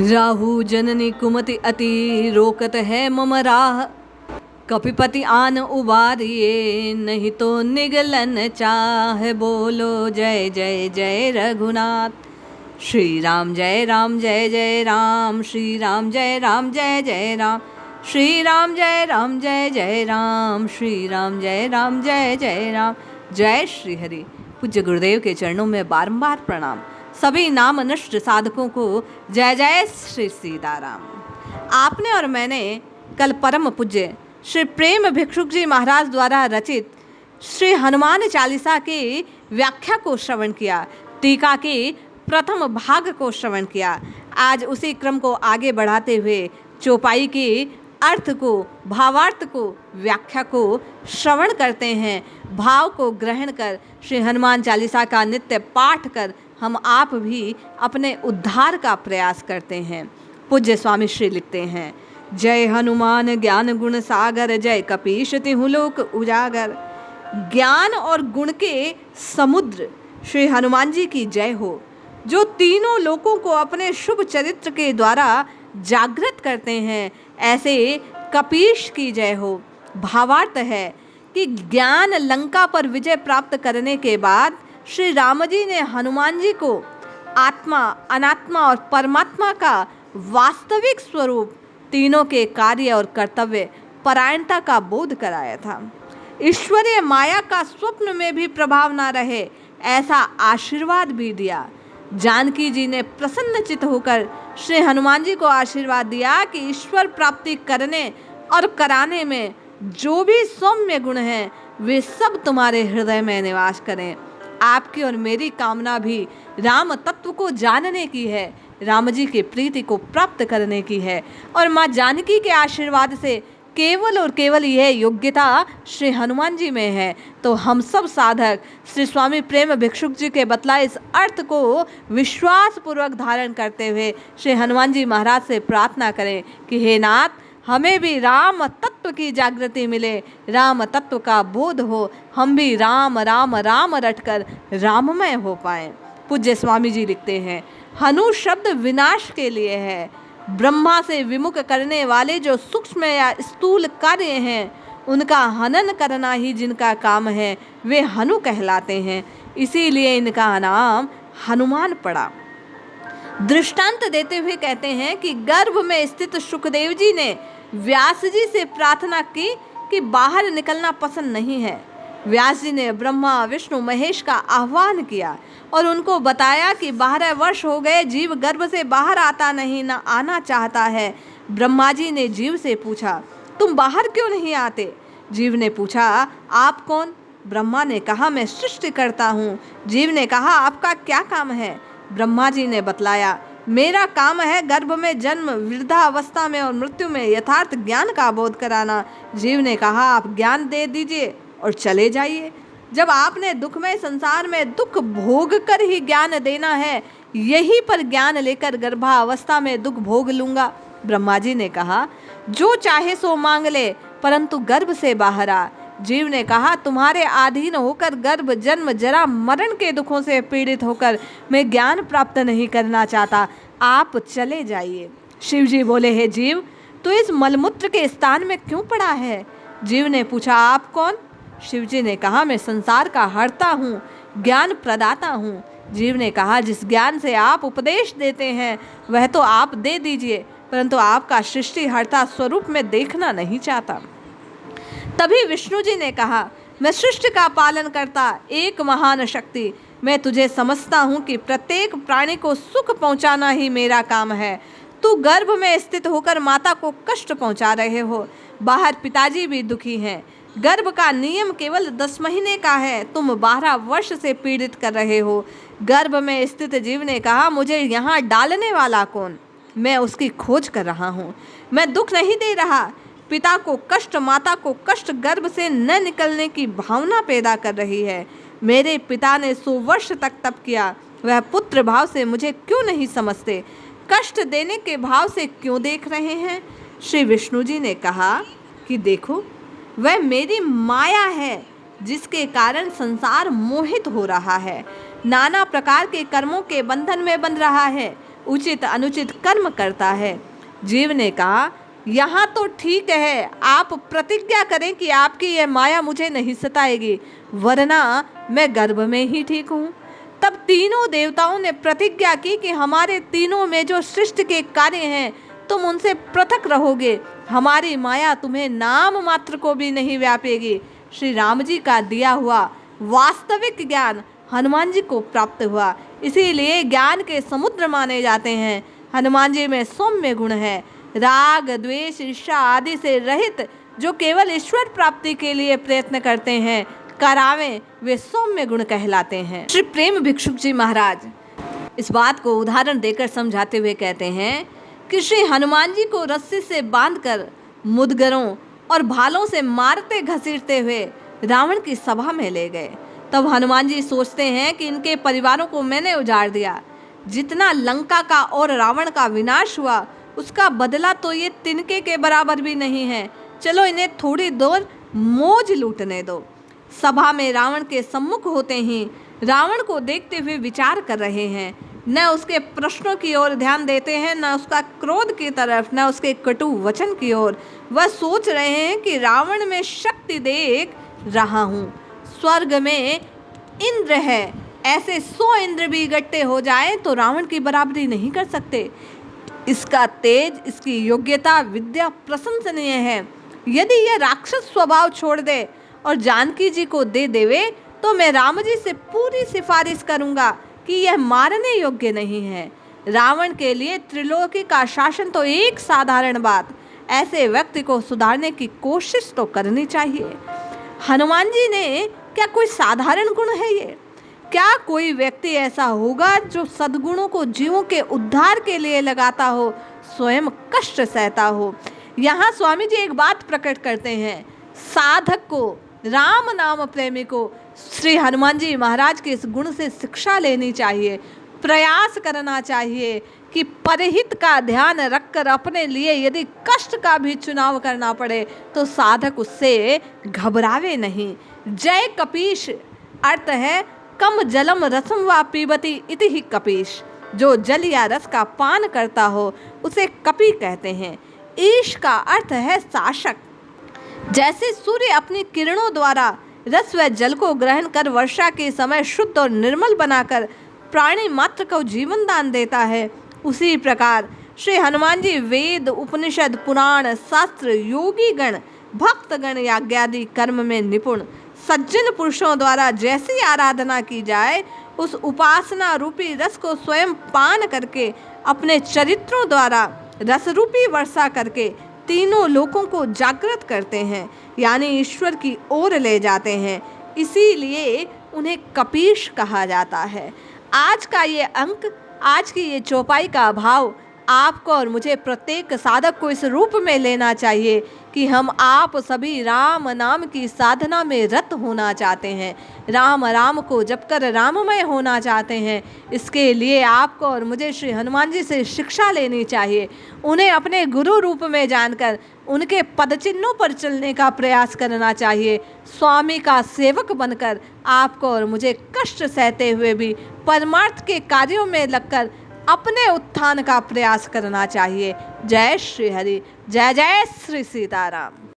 राहु जननी कुमति अति रोकत है मम राह। कपिपति आन उबारिए नहीं तो निगलन चाह। बोलो जय जय जय रघुनाथ। श्री राम जय राम जय जय राम। श्री राम जय राम जय जय राम। श्री राम जय राम जय जय राम। श्री राम जय राम जय जय राम। जय श्री हरि। पूज्य गुरुदेव के चरणों में बारंबार प्रणाम। सभी नाम नष्ट साधकों को जय जय श्री सीताराम। आपने और मैंने कल परम पूज्य श्री प्रेम भिक्षुक जी महाराज द्वारा रचित श्री हनुमान चालीसा की व्याख्या को श्रवण किया, टीका के प्रथम भाग को श्रवण किया। आज उसी क्रम को आगे बढ़ाते हुए चौपाई के अर्थ को, भावार्थ को, व्याख्या को श्रवण करते हैं। भाव को ग्रहण कर श्री हनुमान चालीसा का नित्य पाठ कर हम आप भी अपने उद्धार का प्रयास करते हैं। पूज्य स्वामी श्री लिखते हैं, जय हनुमान ज्ञान गुण सागर, जय कपीश तिहु लोक उजागर। ज्ञान और गुण के समुद्र श्री हनुमान जी की जय हो, जो तीनों लोकों को अपने शुभ चरित्र के द्वारा जागृत करते हैं। ऐसे कपीश की जय हो। भावार्थ है कि ज्ञान लंका पर विजय प्राप्त करने के बाद श्री राम जी ने हनुमान जी को आत्मा, अनात्मा और परमात्मा का वास्तविक स्वरूप, तीनों के कार्य और कर्तव्य परायणता का बोध कराया था। ईश्वरीय माया का स्वप्न में भी प्रभाव न रहे, ऐसा आशीर्वाद भी दिया। जानकी जी ने प्रसन्नचित होकर श्री हनुमान जी को आशीर्वाद दिया कि ईश्वर प्राप्ति करने और कराने में जो भी सौम्य गुण हैं वे सब तुम्हारे हृदय में निवास करें। आपकी और मेरी कामना भी राम तत्व को जानने की है, राम जी की प्रीति को प्राप्त करने की है। और माँ जानकी के आशीर्वाद से केवल और केवल यह योग्यता श्री हनुमान जी में है। तो हम सब साधक श्री स्वामी प्रेम भिक्षुक जी के बतलाए इस अर्थ को विश्वास पूर्वक धारण करते हुए श्री हनुमान जी महाराज से प्रार्थना करें कि हे नाथ, हमें भी राम तत्व की जागृति मिले, राम तत्व का बोध हो, हम भी राम राम राम रटकर राममय हो पाएं। पूज्य स्वामी जी लिखते हैं, हनु शब्द विनाश के लिए है। ब्रह्मा से विमुख करने वाले जो सूक्ष्म या स्थूल कार्य हैं उनका हनन करना ही जिनका काम है वे हनु कहलाते हैं। इसीलिए इनका नाम हनुमान पड़ा। दृष्टांत देते हुए कहते हैं कि गर्भ में स्थित सुखदेव जी ने व्यास जी से प्रार्थना की कि बाहर निकलना पसंद नहीं है। व्यास जी ने ब्रह्मा विष्णु महेश का आह्वान किया और उनको बताया कि 12 वर्ष हो गए जीव गर्भ से बाहर आता नहीं, न आना चाहता है। ब्रह्मा जी ने जीव से पूछा, तुम बाहर क्यों नहीं आते? जीव ने पूछा, आप कौन? ब्रह्मा ने कहा, मैं सृष्टि करता हूँ। जीव ने कहा, आपका क्या काम है? ब्रह्मा जी ने बतलाया, मेरा काम है गर्भ में जन्म, वृद्धावस्था में और मृत्यु में यथार्थ ज्ञान का बोध कराना। जीव ने कहा, आप ज्ञान दे दीजिए और चले जाइए। जब आपने दुखमय संसार में दुख भोग कर ही ज्ञान देना है, यहीं पर ज्ञान लेकर गर्भावस्था में दुख भोग लूंगा। ब्रह्मा जी ने कहा, जो चाहे सो मांग ले, परंतु गर्भ से बाहर आ। जीव ने कहा, तुम्हारे अधीन होकर गर्भ जन्म जरा मरण के दुखों से पीड़ित होकर मैं ज्ञान प्राप्त नहीं करना चाहता, आप चले जाइए। शिव जी बोले, हे जीव, तो इस मलमूत्र के स्थान में क्यों पड़ा है? जीव ने पूछा, आप कौन? शिव जी ने कहा, मैं संसार का हर्ता हूँ, ज्ञान प्रदाता हूँ। जीव ने कहा, जिस ज्ञान से आप उपदेश देते हैं वह तो आप दे दीजिए, परंतु आपका सृष्टि हर्ता स्वरूप में देखना नहीं चाहता। तभी विष्णु जी ने कहा, मैं सृष्टि का पालन करता एक महान शक्ति, मैं तुझे समझता हूँ कि प्रत्येक प्राणी को सुख पहुँचाना ही मेरा काम है। तू गर्भ में स्थित होकर माता को कष्ट पहुँचा रहे हो, बाहर पिताजी भी दुखी हैं। गर्भ का नियम केवल 10 महीने का है, तुम 12 वर्ष से पीड़ित कर रहे हो। गर्भ में स्थित जीव ने कहा, मुझे यहाँ डालने वाला कौन? मैं उसकी खोज कर रहा हूँ। मैं दुख नहीं दे रहा। पिता को कष्ट, माता को कष्ट गर्भ से न निकलने की भावना पैदा कर रही है। मेरे पिता ने 100 वर्ष तक तप किया, वह पुत्र भाव से मुझे क्यों नहीं समझते? कष्ट देने के भाव से क्यों देख रहे हैं? श्री विष्णु जी ने कहा कि देखो, वह मेरी माया है जिसके कारण संसार मोहित हो रहा है, नाना प्रकार के कर्मों के बंधन में बंध रहा है। उचित अनुचित कर्म करता है। जीव ने कहा, यहाँ तो ठीक है, आप प्रतिज्ञा करें कि आपकी यह माया मुझे नहीं सताएगी, वरना मैं गर्भ में ही ठीक हूँ। तब तीनों देवताओं ने प्रतिज्ञा की कि हमारे तीनों में जो सृष्टि के कार्य हैं तुम उनसे पृथक रहोगे, हमारी माया तुम्हें नाम मात्र को भी नहीं व्यापेगी। श्री राम जी का दिया हुआ वास्तविक ज्ञान हनुमान जी को प्राप्त हुआ, इसीलिए ज्ञान के समुद्र माने जाते हैं। हनुमान जी में सौम्य गुण है, राग द्वेष ईर्ष्या आदि से रहित, जो केवल ईश्वर प्राप्ति के लिए प्रयत्न करते हैं, करावें, वे सौम्य गुण कहलाते हैं। श्री प्रेम भिक्षुक जी महाराज इस बात को उदाहरण देकर समझाते हुए कहते हैं कि श्री हनुमान जी को रस्सी से बांधकर मुदगरों और भालों से मारते घसीटते हुए रावण की सभा में ले गए। तब हनुमान जी सोचते हैं कि इनके परिवारों को मैंने उजाड़ दिया, जितना लंका का और रावण का विनाश हुआ उसका बदला तो ये तिनके के बराबर भी नहीं है। चलो इन्हें थोड़ी देर मौज लूटने दो। सभा में रावण के सम्मुख होते ही रावण को देखते हुए विचार कर रहे हैं, न उसके प्रश्नों की ओर ध्यान देते हैं, न उसका क्रोध की तरफ, न उसके कटु वचन की ओर। वह सोच रहे हैं कि रावण में शक्ति देख रहा हूँ, स्वर्ग में इंद्र है, ऐसे 100 इंद्र भी इकट्ठे हो जाए तो रावण की बराबरी नहीं कर सकते। इसका तेज, इसकी योग्यता, विद्या प्रशंसनीय है। यदि यह राक्षस स्वभाव छोड़ दे और जानकी जी को दे देवे तो मैं राम जी से पूरी सिफारिश करूंगा कि यह मारने योग्य नहीं है। रावण के लिए त्रिलोकी का शासन तो एक साधारण बात, ऐसे व्यक्ति को सुधारने की कोशिश तो करनी चाहिए। हनुमान जी ने क्या कोई साधारण गुण है ये? क्या कोई व्यक्ति ऐसा होगा जो सद्गुणों को जीवों के उद्धार के लिए लगाता हो, स्वयं कष्ट सहता हो? यहाँ स्वामी जी एक बात प्रकट करते हैं, साधक को, राम नाम प्रेमी को श्री हनुमान जी महाराज के इस गुण से शिक्षा लेनी चाहिए, प्रयास करना चाहिए कि परहित का ध्यान रखकर अपने लिए यदि कष्ट का भी चुनाव करना पड़े तो साधक उससे घबरावे नहीं। जय कपीश अर्थ है कम जलम रसम वा पीबती इति ही कपीश, जो जल या रस का पान करता हो उसे कपी कहते हैं। ईश का अर्थ है शासक। जैसे सूर्य अपनी किरणों द्वारा रस व जल को ग्रहण कर वर्षा के समय शुद्ध और निर्मल बनाकर प्राणी मात्र को जीवन दान देता है, उसी प्रकार श्री हनुमान जी वेद, उपनिषद, पुराण, शास्त्र, योगी गण, भक्त गण, यज्ञादि कर्म में निपुण सज्जन पुरुषों द्वारा जैसी आराधना की जाए उस उपासना रूपी रस को स्वयं पान करके अपने चरित्रों द्वारा रस रूपी वर्षा करके तीनों लोकों को जागृत करते हैं, यानी ईश्वर की ओर ले जाते हैं। इसीलिए उन्हें कपीश कहा जाता है। आज का ये अंक, आज की ये चौपाई का भाव आपको और मुझे, प्रत्येक साधक को इस रूप में लेना चाहिए कि हम आप सभी राम नाम की साधना में रत होना चाहते हैं, राम राम को जपकर राममय होना चाहते हैं। इसके लिए आपको और मुझे श्री हनुमान जी से शिक्षा लेनी चाहिए, उन्हें अपने गुरु रूप में जानकर उनके पदचिन्हों पर चलने का प्रयास करना चाहिए। स्वामी का सेवक बनकर आपको और मुझे कष्ट सहते हुए भी परमार्थ के कार्यों में लगकर अपने उत्थान का प्रयास करना चाहिए। जय श्री हरि, जय जय श्री सीताराम।